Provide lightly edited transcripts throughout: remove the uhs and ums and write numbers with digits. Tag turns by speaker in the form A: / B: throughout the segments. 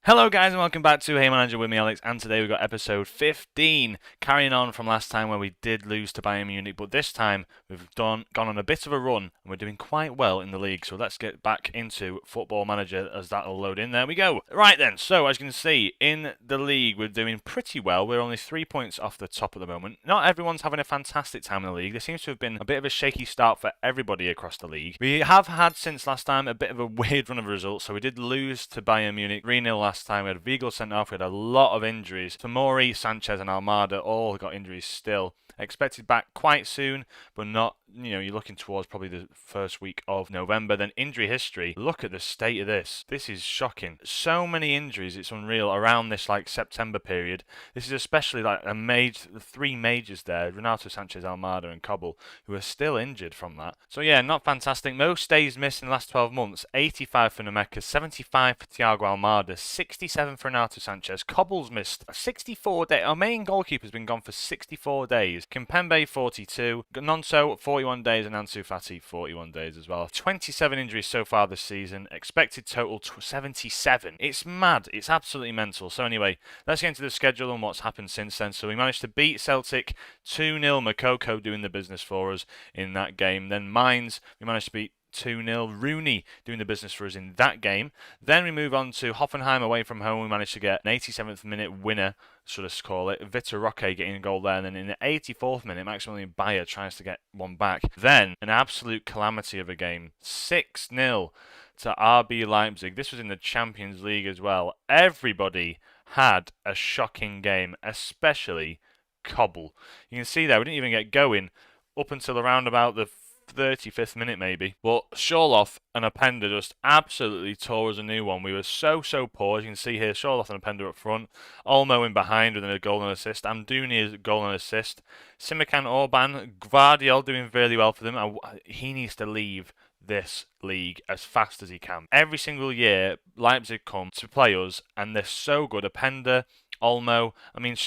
A: Hello guys and welcome back to Hey Manager with me Alex, and today we've got episode 15, carrying on from last time where we did lose to Bayern Munich, but this time we've gone on a bit of a run and we're doing quite well in the league, so let's get back into Football Manager as that'll load in. There we go. Right then, so as you can see, in the league we're doing pretty well. We're only 3 points off the top at the moment. Not everyone's having a fantastic time in the league. There seems to have been a bit of a shaky start for everybody across the league. We have had since last time a bit of a weird run of results, so we did lose to Bayern Munich 3-0 last time. We had Vigo sent off. We had a lot of injuries. Tomori, Sanchez, and Almada all got injuries still. Expected back quite soon, but not, you're looking towards probably the first week of November. Then injury history. Look at the state of this. This is shocking. So many injuries, it's unreal around this September period. This is especially the three majors there, Renato Sanchez, Almada, and Cobble, who are still injured from that. So yeah, not fantastic. Most days missed in the last 12 months. 85 for Nemeka, 75 for Thiago Almada, 67 for Renato Sanchez. Cobble's missed 64 days. Our main goalkeeper's been gone for 64 days. Kimpembe 42, Nonso 41 days, and Ansu Fati 41 days as well. 27 injuries so far this season. Expected total 77. It's mad. It's absolutely mental. So anyway, let's get into the schedule and what's happened since then. So we managed to beat Celtic 2-0. Makoko doing the business for us in that game. Then Mainz, we managed to beat 2-0. Rooney doing the business for us in that game. Then we move on to Hoffenheim away from home. We managed to get an 87th minute winner, should I call it. Vitor Roque getting a goal there. And then in the 84th minute, Maximilian Bayer tries to get one back. Then an absolute calamity of a game. 6-0 to RB Leipzig. This was in the Champions League as well. Everybody had a shocking game, especially Cobble. You can see there, we didn't even get going up until around about the 35th minute maybe. But Schorloth and Openda just absolutely tore us a new one. We were so poor. As you can see here, Schorloth and Openda up front. Olmo in behind with a goal and assist. Amdouni goal and assist. Simikan Orban, Gvardiol doing really well for them. He needs to leave this league as fast as he can. Every single year, Leipzig come to play us, and they're so good. Openda, Olmo,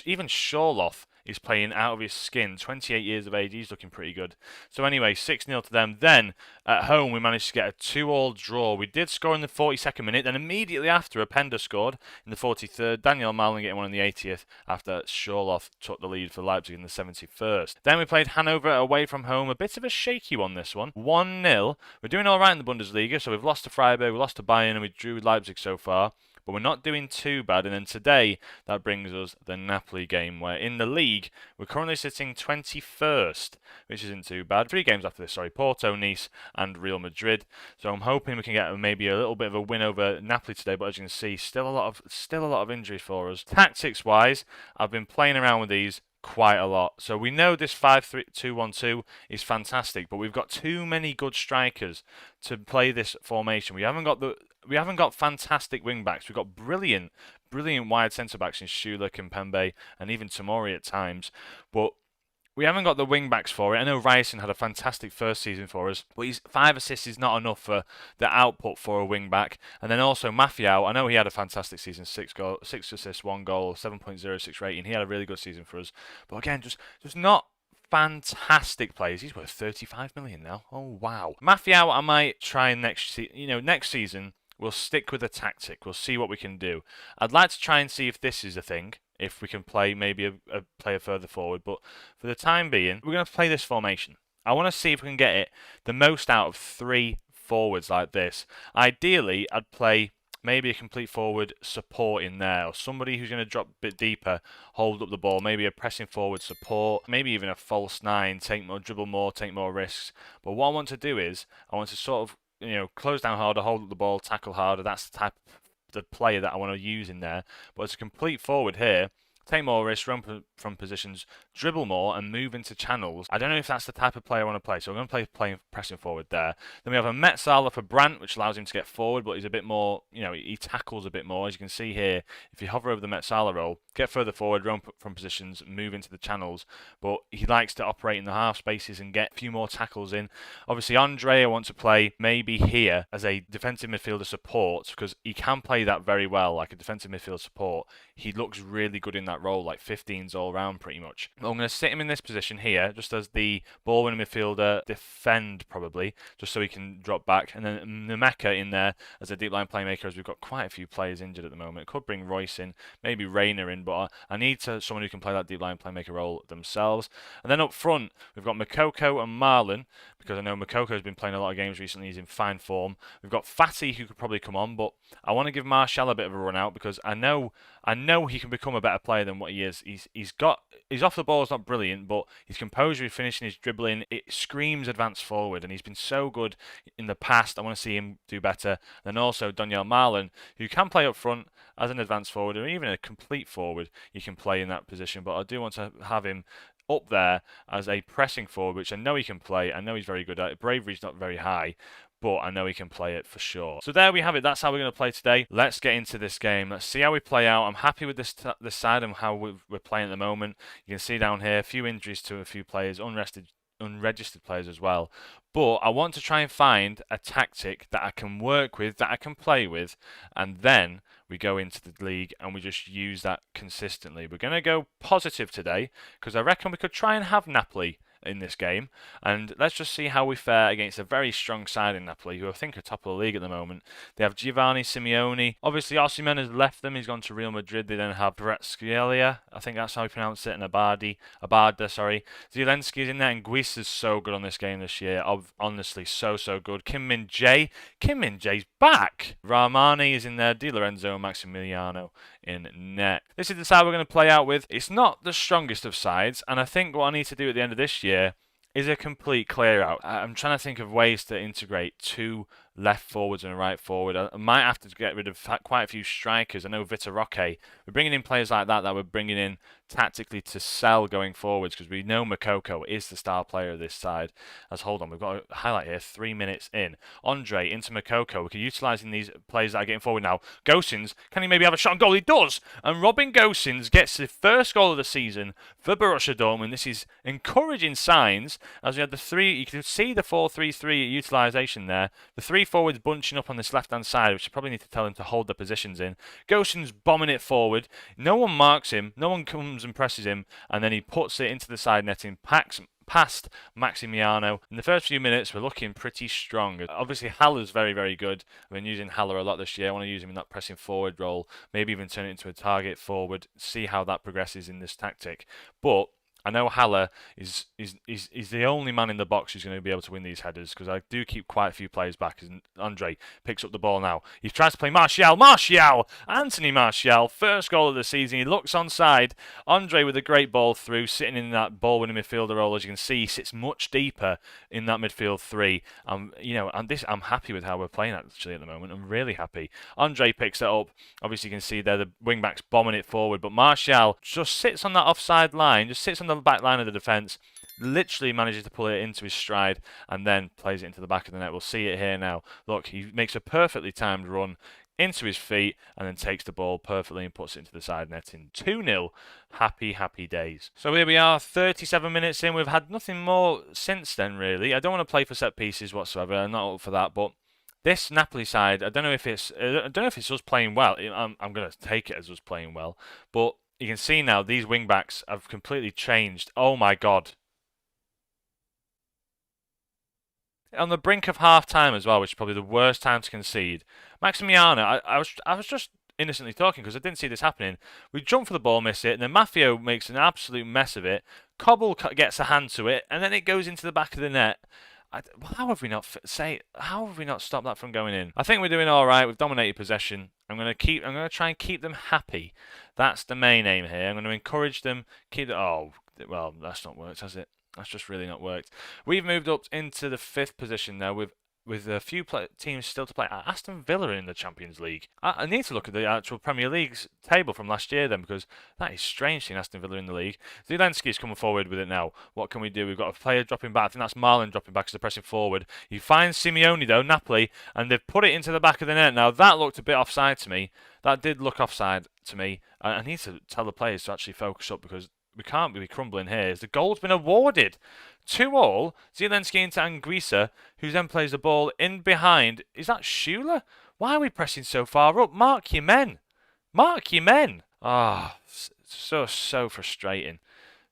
A: even Schorloth is playing out of his skin. 28 years of age, he's looking pretty good. So anyway, 6-0 to them. Then, at home, we managed to get a 2-2 draw. We did score in the 42nd minute, then immediately after, Openda scored in the 43rd. Daniel Malin getting one in the 80th after Schorloth took the lead for Leipzig in the 71st. Then we played Hanover away from home. A bit of a shaky one, this one. 1-0. We're doing all right in the Bundesliga, so we've lost to Freiburg, we lost to Bayern, and we drew with Leipzig so far. But we're not doing too bad. And then today, that brings us the Napoli game, where in the league, we're currently sitting 21st, which isn't too bad. 3 games after this, Porto, Nice, and Real Madrid. So I'm hoping we can get maybe a little bit of a win over Napoli today. But as you can see, still a lot of injuries for us. Tactics-wise, I've been playing around with these quite a lot. So we know this 5-3-2-1-2 is fantastic, but we've got too many good strikers to play this formation. We haven't got fantastic wing backs. We've got brilliant wide centre backs in Schüller, Kimpembe, and even Tomori at times, but we haven't got the wing backs for it. I know Ryerson had a fantastic first season for us, but his 5 assists is not enough for the output for a wing back. And then also Mafiao, I know he had a fantastic season, 6 assists, 1 goal, 7.06 rating. He had a really good season for us. But again, just not fantastic players. He's worth 35 million now. Oh wow. Mafiao, I might try next season. We'll stick with the tactic. We'll see what we can do. I'd like to try and see if this is a thing. If we can play maybe a player further forward. But for the time being, we're going to play this formation. I want to see if we can get it the most out of 3 forwards like this. Ideally, I'd play maybe a complete forward support in there, or somebody who's going to drop a bit deeper, hold up the ball, maybe a pressing forward support, maybe even a false 9, dribble more, take more risks. But what I want to do is, I want to sort of close down harder, hold up the ball, tackle harder. That's the type of the player that I want to use in there. But as a complete forward here, take more risks, run from positions, dribble more, and move into channels. I don't know if that's the type of player I want to play, so I'm going to play pressing forward there. Then we have a Metzaler for Brandt, which allows him to get forward, but he's a bit more, he tackles a bit more. As you can see here, if you hover over the Metzaler role, get further forward, run from positions, move into the channels, but he likes to operate in the half spaces and get a few more tackles in. Obviously, Andre, I want to play maybe here as a defensive midfielder support, because he can play that very well, like a defensive midfielder support. He looks really good in that that role, like 15s all round pretty much. I'm going to sit him in this position here, just as the ball-winning midfielder, defend probably, just so he can drop back. And then Nemeka in there as a deep line playmaker, as we've got quite a few players injured at the moment. Could bring Royce in, maybe Rayner in, but I need someone who can play that deep line playmaker role themselves. And then up front, we've got Moukoko and Marlon, because I know Moukoko has been playing a lot of games recently. He's in fine form. We've got Fatty, who could probably come on, but I want to give Martial a bit of a run out because I know he can become a better player than what he is. He's off the ball is not brilliant, but his composure, his finishing, his dribbling, it screams advanced forward, and he's been so good in the past. I want to see him do better. And then also Daniel Marlon, who can play up front as an advanced forward or even a complete forward. He can play in that position, but I do want to have him up there as a pressing forward, which I know he can play. I know he's very good at it. Bravery's not very high, but I know he can play it for sure. So there we have it. That's how we're going to play today. Let's get into this game. Let's see how we play out. I'm happy with this side and how we're playing at the moment. You can see down here, a few injuries to a few players, unregistered players as well. But I want to try and find a tactic that I can work with, that I can play with, and then we go into the league and we just use that consistently. We're going to go positive today because I reckon we could try and have Napoli in this game, and let's just see how we fare against a very strong side in Napoli, who I think are top of the league at the moment. They have Giovanni Simeone. Obviously, Osimhen has left them. He's gone to Real Madrid. They then have Kvaratskhelia, I think that's how you pronounce it, and Abada, sorry. Zielinski's in there, and Guis is so good on this game this year. Honestly, so good. Kim Min-jae's back. Rahmani is in there. Di Lorenzo and Maximiliano in net. This is the side we're going to play out with. It's not the strongest of sides, and I think what I need to do at the end of this year is a complete clear out. I'm trying to think of ways to integrate two left forwards and a right forward. I might have to get rid of quite a few strikers. I know Vitor Roque. We're bringing in players like that we're bringing in tactically to sell going forwards because we know Moukoko is the star player of this side. Hold on, we've got a highlight here, 3 minutes in. Andre into Moukoko. We're utilising these players that are getting forward now. Gosens, can he maybe have a shot on goal? He does! And Robin Gosens gets the first goal of the season for Borussia Dortmund. This is encouraging signs as we had you can see the 4-3-3 utilisation there. The three forwards bunching up on this left-hand side, which I probably need to tell him to hold their positions in. Gosens bombing it forward. No one marks him. No one comes and presses him. And then he puts it into the side netting, past Maximiano. In the first few minutes, we're looking pretty strong. Obviously, Haller's very, very good. I've been using Haller a lot this year. I want to use him in that pressing forward role. Maybe even turn it into a target forward. See how that progresses in this tactic. But I know Haller is the only man in the box who's going to be able to win these headers because I do keep quite a few players back. Andre picks up the ball now. He tries to play Martial! Anthony Martial, first goal of the season. He looks onside. Andre with a great ball through, sitting in that ball-winning midfielder role. As you can see, he sits much deeper in that midfield three. I'm happy with how we're playing actually at the moment. I'm really happy. Andre picks it up. Obviously, you can see there the wing-backs bombing it forward, but Martial just sits on that offside line, just sits on the back line of the defence, literally manages to pull it into his stride and then plays it into the back of the net. We'll see it here now. Look, he makes a perfectly timed run into his feet and then takes the ball perfectly and puts it into the side net in 2-0. Happy days. So here we are, 37 minutes in. We've had nothing more since then, really. I don't want to play for set pieces whatsoever. I'm not up for that, but this Napoli side, I don't know if it's us playing well. I'm going to take it as us playing well, but you can see now these wing-backs have completely changed. Oh my God. On the brink of half-time as well, which is probably the worst time to concede. Maximiano, I was just innocently talking because I didn't see this happening. We jump for the ball, miss it, and then Maffeo makes an absolute mess of it. Cobble gets a hand to it, and then it goes into the back of the net. How have we not stopped that from going in? I think we're doing all right. We've dominated possession. I'm going to try and keep them happy. That's the main aim here. I'm going to encourage them. Oh, well, that's not worked, has it? That's just really not worked. We've moved up into the 5th position now with a few teams still to play. Aston Villa in the Champions League. I need to look at the actual Premier League's table from last year then, because that is strange seeing Aston Villa in the league. Zielinski's coming forward with it now. What can we do? We've got a player dropping back. I think that's Marlon dropping back as they're pressing forward. He finds Simeone though, Napoli, and they've put it into the back of the net. Now that looked a bit offside to me. That did look offside to me. I need to tell the players to actually focus up because we can't be crumbling here. The goal's been awarded. 2-2. Zielinski into Anguissa, who then plays the ball in behind. Is that Schuler? Why are we pressing so far up? Mark your men. So frustrating.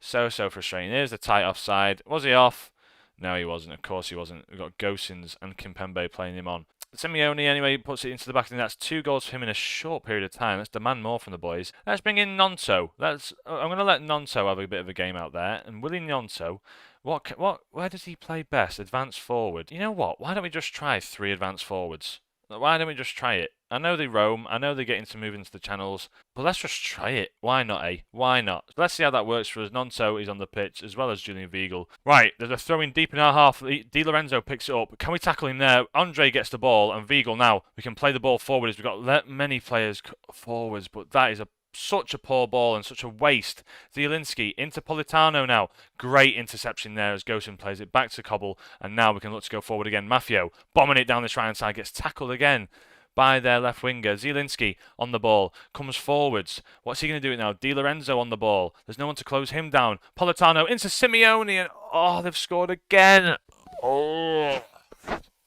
A: So frustrating. Here's the tight offside. Was he off? No, he wasn't. Of course he wasn't. We've got Gosens and Kimpembe playing him on. Simeone, anyway, puts it into the back of the net. That's 2 goals for him in a short period of time. Let's demand more from the boys. Let's bring in Nonto. I'm going to let Nonto have a bit of a game out there. And Willie Nonto, where does he play best? Advanced forward. You know what? Why don't we just try 3 advanced forwards? Why don't we just try it? I know they roam, I know they're getting to move into the channels, but let's just try it. Why not, eh? Why not? Let's see how that works for us. Nonto is on the pitch, as well as Julian Weigl. Right, there's a throw in deep in our half. Di Lorenzo picks it up. Can we tackle him there? Andre gets the ball, and Weigl now. We can play the ball forward as we've got many players forwards, but that is such a poor ball and such a waste. Zielinski into Politano now. Great interception there as Gosen plays it back to Cobble, and now we can look to go forward again. Maffio bombing it down this right hand side, gets tackled again by their left winger. Zielinski on the ball, comes forwards. What's he going to do now? Di Lorenzo on the ball. There's no one to close him down. Politano into Simeone, and oh, they've scored again. Oh,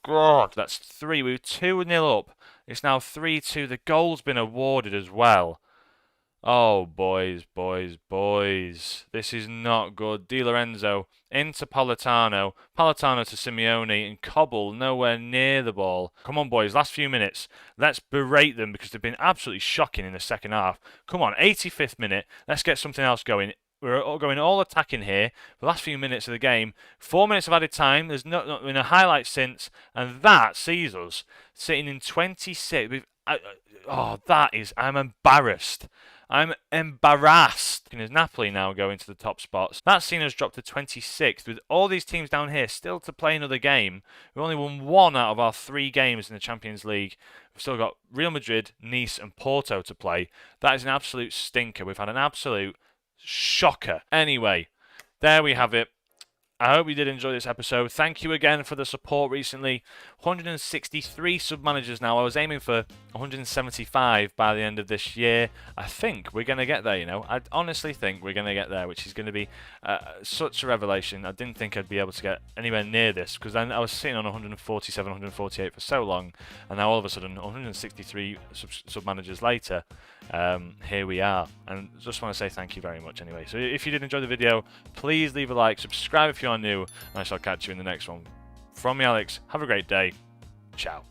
A: God. That's 3. We were 2-0 up. It's now 3-2. The goal's been awarded as well. Oh, boys. This is not good. Di Lorenzo into Politano. Politano to Simeone, and Cobble nowhere near the ball. Come on, boys. Last few minutes. Let's berate them because they've been absolutely shocking in the second half. Come on, 85th minute. Let's get something else going. We're all going all attacking here. The last few minutes of the game. 4 minutes of added time. There's not been a highlight since. And that sees us sitting in 26. I'm embarrassed. I'm embarrassed. As Napoli now go into the top spots. That's seen us drop to 26th. With all these teams down here still to play another game. We've only won 1 out of our 3 games in the Champions League. We've still got Real Madrid, Nice and Porto to play. That is an absolute stinker. We've had an absolute shocker. Anyway, there we have it. I hope you did enjoy this episode. Thank you again for the support recently. 163 sub-managers now. I was aiming for 175 by the end of this year. I think we're going to get there, you know. I honestly think we're going to get there, which is going to be such a revelation. I didn't think I'd be able to get anywhere near this, because then I was sitting on 147, 148 for so long, and now all of a sudden, 163 sub-managers later, here we are. And just want to say thank you very much anyway. So if you did enjoy the video, please leave a like, subscribe if you are new, and I shall catch you in the next one. From me, Alex, have a great day. Ciao.